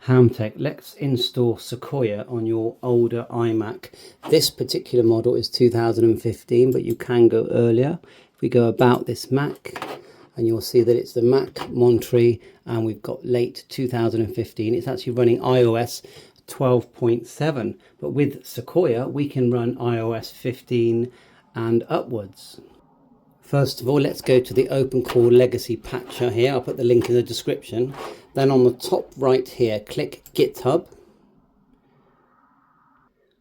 Hamtech, let's install Sequoia on your older iMac. This particular model is 2015, but you can go earlier. If we go about this Mac, and you'll see that it's the Mac Monterey, and we've got late 2015. It's actually running iOS 12.7, but with Sequoia, we can run iOS 15 and upwards. First of all, let's go to the OpenCore Legacy Patcher here. I'll put the link in the description. Then on the top right here, click GitHub.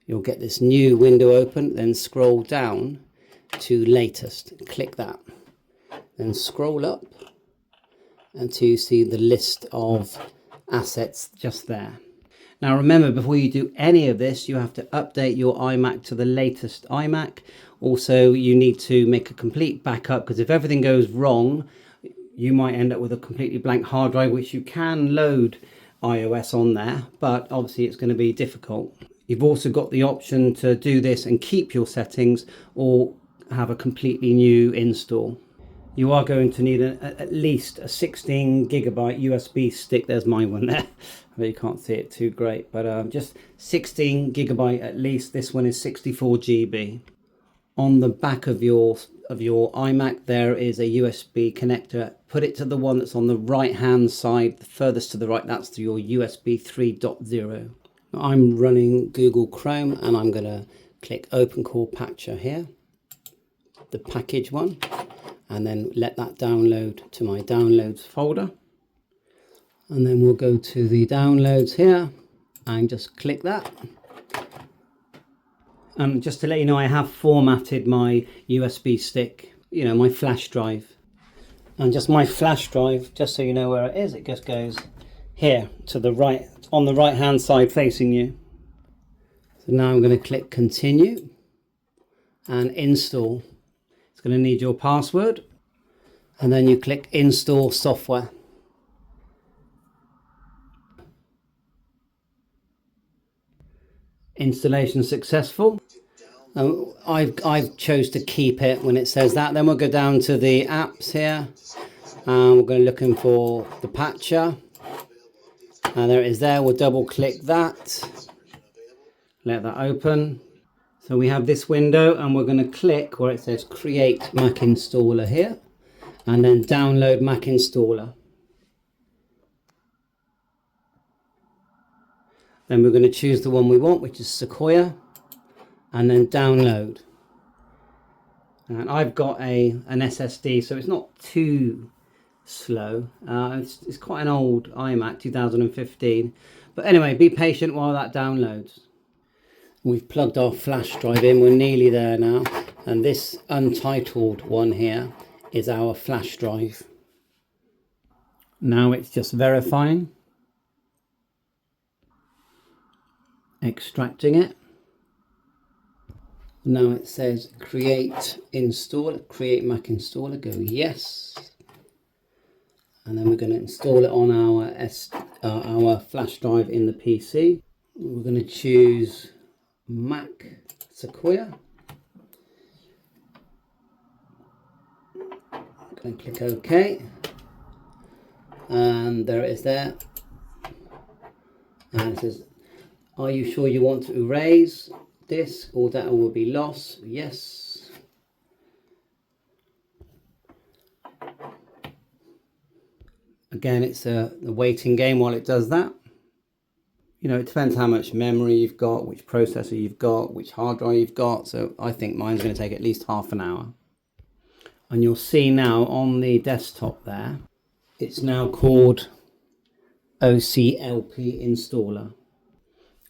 You'll get this new window open, then scroll down to latest. Click that. Then scroll up until you see the list of assets just there. Now remember, before you do any of this, you have to update your iMac to the latest iMac. Also, you need to make a complete backup, because if everything goes wrong, you might end up with a completely blank hard drive, which you can load iOS on there, but obviously it's going to be difficult. You've also got the option to do this and keep your settings, or have a completely new install. You are going to need at least a 16 gigabyte USB stick. There's my one there. But you can't see it too great, but just 16 gigabyte at least. This one is 64 GB. On the back of your iMac, there is a USB connector. Put it to the one that's on the right hand side, the furthest to the right. That's your USB 3.0. I'm running Google Chrome, and I'm going to click OpenCore Patcher here, the package one, and then let that download to my downloads folder. And then we'll go to the downloads here and just click that. Just to let you know, I have formatted my USB stick, my flash drive. And just my flash drive, just so you know where it is, it just goes here to the right, on the right hand side facing you. So now I'm going to click continue and install. It's going to need your password, and then you click install software. Installation successful. I've chose to keep it when it says that. Then we'll go down to the apps here, and we're going to looking for the patcher, and there it is there. We'll double click that, let that open. So we have this window, and we're going to click where it says create Mac installer here, and then download Mac installer. Then we're going to choose the one we want, which is Sequoia, and then download. And I've got an SSD, so it's not too slow. It's quite an old iMac, 2015. But anyway, be patient while that downloads. We've plugged our flash drive in. We're nearly there now. And this untitled one here is our flash drive. Now it's just verifying. Extracting it. Now it says create installer, create Mac installer. Go yes, and then we're going to install it on our flash drive in the PC. We're going to choose Mac Sequoia. I'm going to click OK, and there it is there. And it says, are you sure you want to erase this? All data will be lost. Yes. Again, it's the waiting game while it does that. It depends how much memory you've got, which processor you've got, which hard drive you've got. So I think mine's going to take at least half an hour. And you'll see now on the desktop there, it's now called OCLP installer.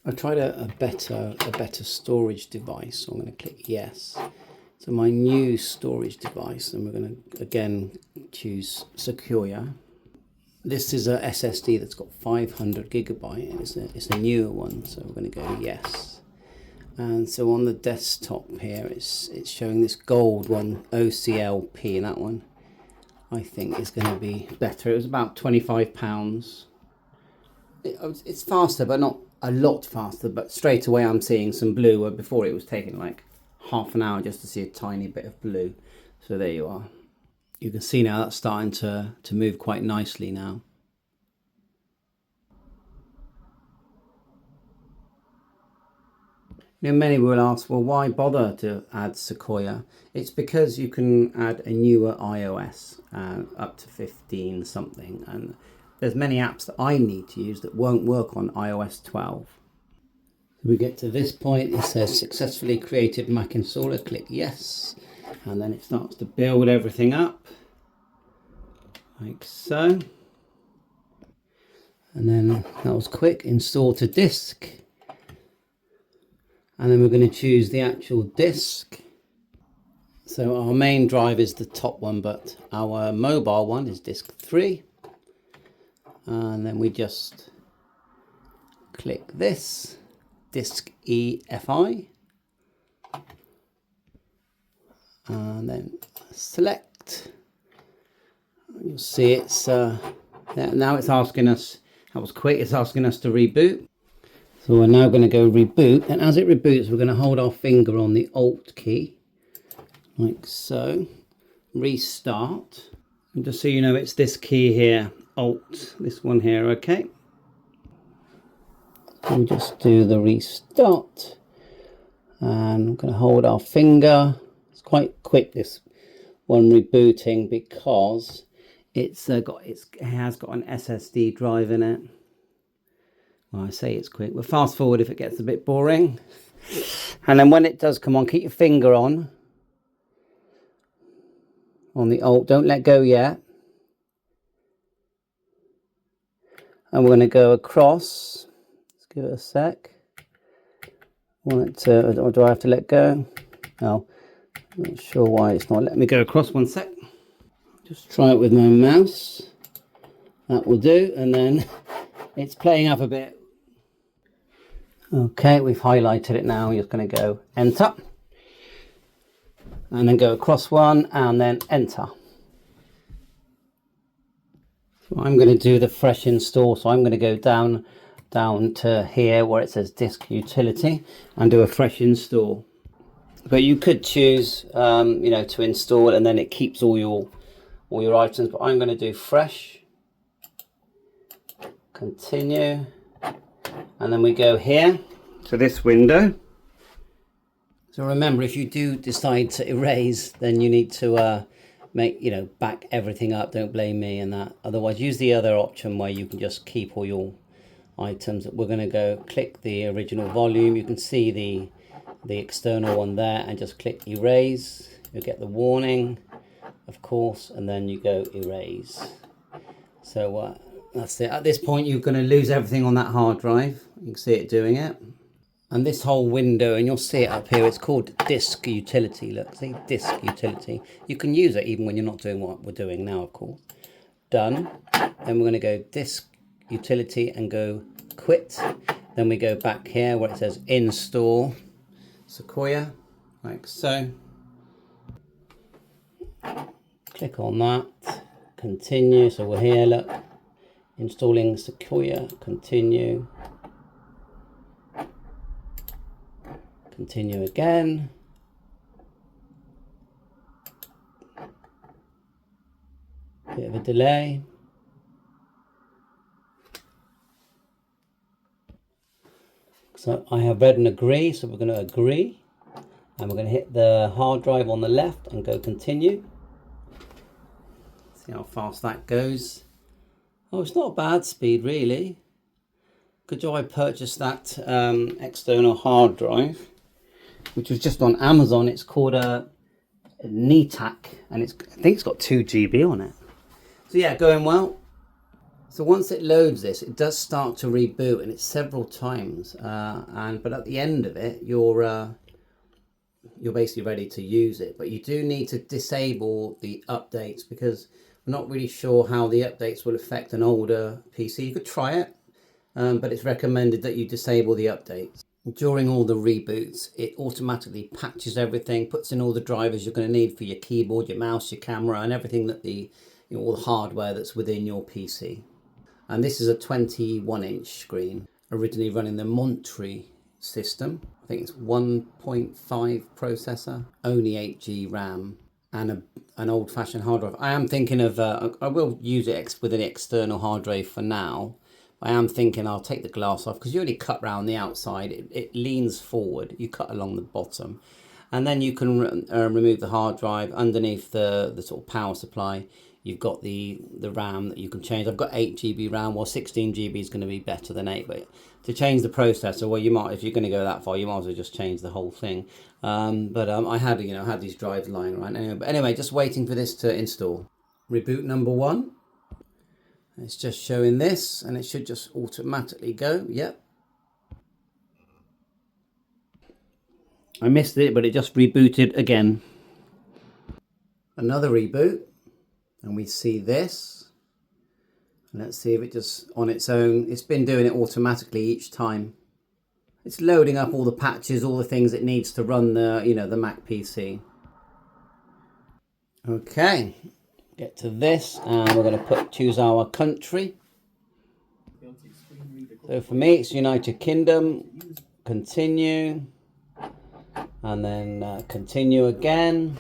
I tried a better storage device, so I'm going to click yes. So my new storage device, and we're going to again choose Sequoia. This is a SSD that's got 500 gigabyte, and it's a newer one, so we're going to go yes. And so on the desktop here, it's showing this gold one, OCLP, and that one I think is going to be better. It was about £25. It's faster, but not a lot faster, but straight away I'm seeing some blue, where before it was taking like half an hour just to see a tiny bit of blue. So there you are. You can see now that's starting to move quite nicely now. Now, many will ask, well, why bother to add Sequoia? It's because you can add a newer iOS up to 15 something, and there's many apps that I need to use that won't work on iOS 12. We get to this point, it says successfully created Mac installer, click yes, and then it starts to build everything up like so. And then that was quick, install to disk. And then we're going to choose the actual disk. So our main drive is the top one, but our mobile one is disk 3. And then we just click this, disk EFI. And then select. You'll see it's, now it's asking us, that was quick, it's asking us to reboot. So we're now going to go reboot, and as it reboots we're going to hold our finger on the Alt key, like so, restart, and just so you know it's this key here, Alt, this one here, okay. So we'll just do the restart, and I'm going to hold our finger. It's quite quick, this one rebooting, because it has got an SSD drive in it. Well, I say it's quick. We'll fast forward if it gets a bit boring. And then when it does come on, keep your finger on the Alt. Don't let go yet. And we're going to go across. Let's give it a sec. Want it to, or do I have to let go? No, I'm not sure why it's not letting me go across. One sec. Just try it with my mouse. That will do. And then it's playing up a bit. Okay, we've highlighted it now. You're just going to go enter, and then go across one, and then enter. So I'm going to do the fresh install. So I'm going to go down to here where it says disk utility and do a fresh install. But you could choose, you know, to install it and then it keeps all your items. But I'm going to do fresh, continue. And then we go here to this window. So remember, if you do decide to erase, then you need to back everything up. Don't blame me and that. Otherwise, use the other option where you can just keep all your items. We're going to go click the original volume. You can see the external one there, and just click erase. You'll get the warning, of course, and then you go erase. So that's it. At this point, you're going to lose everything on that hard drive. You can see it doing it. And this whole window, and you'll see it up here, it's called disk utility. Look, see, disk utility. You can use it even when you're not doing what we're doing now, of course. Done. Then we're going to go disk utility and go quit. Then we go back here where it says install Sequoia, like so. Click on that. Continue. So we're here, look. Installing Sequoia, continue. Continue again. Bit of a delay. So I have read and agree, so we're going to agree. And we're going to hit the hard drive on the left and go continue. See how fast that goes. Oh, it's not a bad speed, really. Good job I purchased that external hard drive, which was just on Amazon. It's called a NETAC, and I think it's got 2 GB on it. So yeah, going well. So once it loads this, it does start to reboot, and it's several times. But at the end of it, you're basically ready to use it. But you do need to disable the updates, because we're not really sure how the updates will affect an older PC. You could try it, but it's recommended that you disable the updates. During all the reboots, it automatically patches everything, puts in all the drivers you're going to need for your keyboard, your mouse, your camera, and everything that all the hardware that's within your PC. And this is a 21-inch screen, originally running the Monterey system. I think it's 1.5 processor, only 8GB RAM, and an old-fashioned hard drive. I am thinking of, I will use it with an external hard drive for now, I am thinking I'll take the glass off because you only cut round the outside. It leans forward. You cut along the bottom. And then you can remove the hard drive. Underneath the sort of power supply, you've got the RAM that you can change. I've got 8 GB RAM. Well, 16 GB is going to be better than 8. But to change the processor, well, you might, if you're going to go that far, you might as well just change the whole thing. I had, had these drives lying around anyway. But anyway, just waiting for this to install. Reboot number 1. It's just showing this, and it should just automatically go. Yep. I missed it, but it just rebooted again. Another reboot, and we see this. Let's see if it just on its own. It's been doing it automatically each time. It's loading up all the patches, all the things it needs to run the, the Mac PC. Okay, get to this, and we're going to choose our country. So for me, it's United Kingdom. Continue. And then continue again,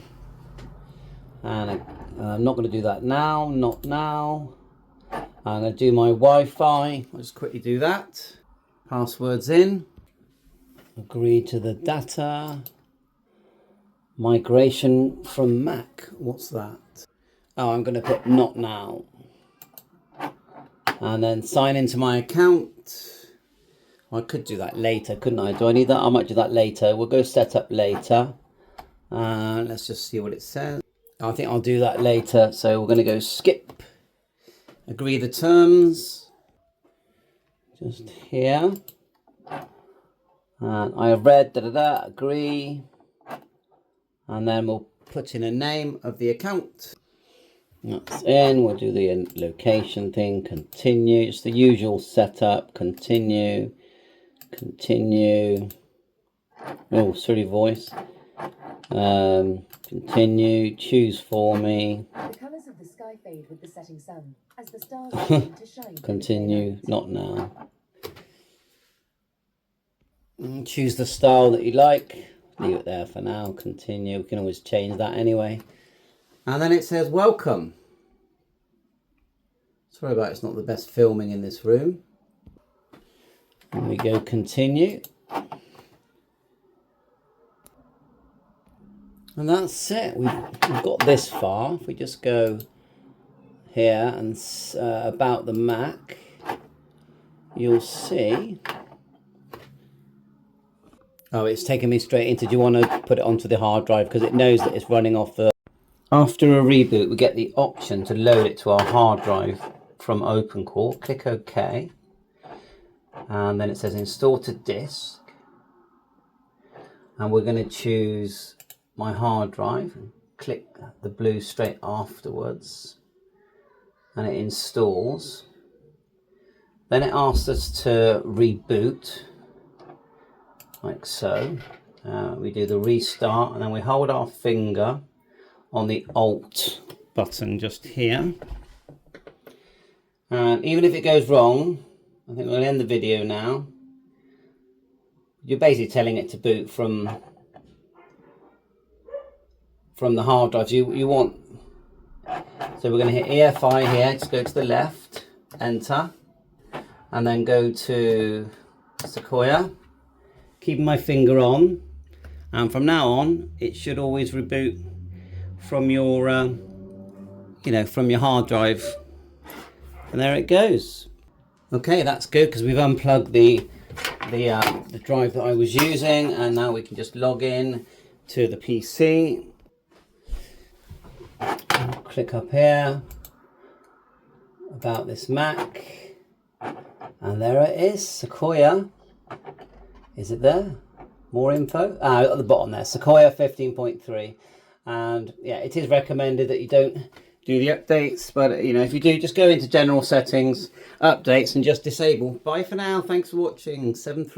and I'm not going to do that now, not now. I'm going to do my Wi-Fi. I'll just quickly do that. Passwords in, agree to the data, migration from Mac. What's that? Oh, I'm going to put not now, and then sign into my account. I could do that later, couldn't I? Do I need that? I might do that later. We'll go set up later. Let's just see what it says. I think I'll do that later. So we're going to go skip. Agree the terms. Just here. And I have read, agree. And then we'll put in a name of the account. That's in. We'll do the location thing. Continue. It's the usual setup. Continue. Continue. Oh, sorry, voice. Continue. Choose for me. The colours of the sky fade with the setting sun as the stars begin to shine. Continue. Not now. And choose the style that you like. Leave it there for now. Continue. We can always change that anyway. And then it says welcome. Sorry about it's not the best filming in this room. And we go continue. And that's it. We've got this far. If we just go here and about the Mac, you'll see. Oh, it's taking me straight into, do you want to put it onto the hard drive? Because it knows that it's running off the... After a reboot, we get the option to load it to our hard drive from OpenCore. Click OK. And then it says install to disk, and we're going to choose my hard drive and click the blue straight afterwards, and it installs. Then it asks us to reboot like so. We do the restart, and then we hold our finger on the Alt button just here, and even if it goes wrong, I think we'll end the video now. You're basically telling it to boot from the hard drive you want. So we're going to hit EFI here, just go to the left, enter, and then go to Sequoia. Keeping my finger on, and from now on it should always reboot from your from your hard drive, and there it goes. Okay, that's good because we've unplugged the drive that I was using, and now we can just log in to the PC. Click up here about this Mac, and there it is, Sequoia. Is it there? More info? At the bottom there, Sequoia 15.3, and yeah, it is recommended that you don't do the updates, but if you do, just go into general settings, updates, and just disable. Bye for now. Thanks for watching. 7.3.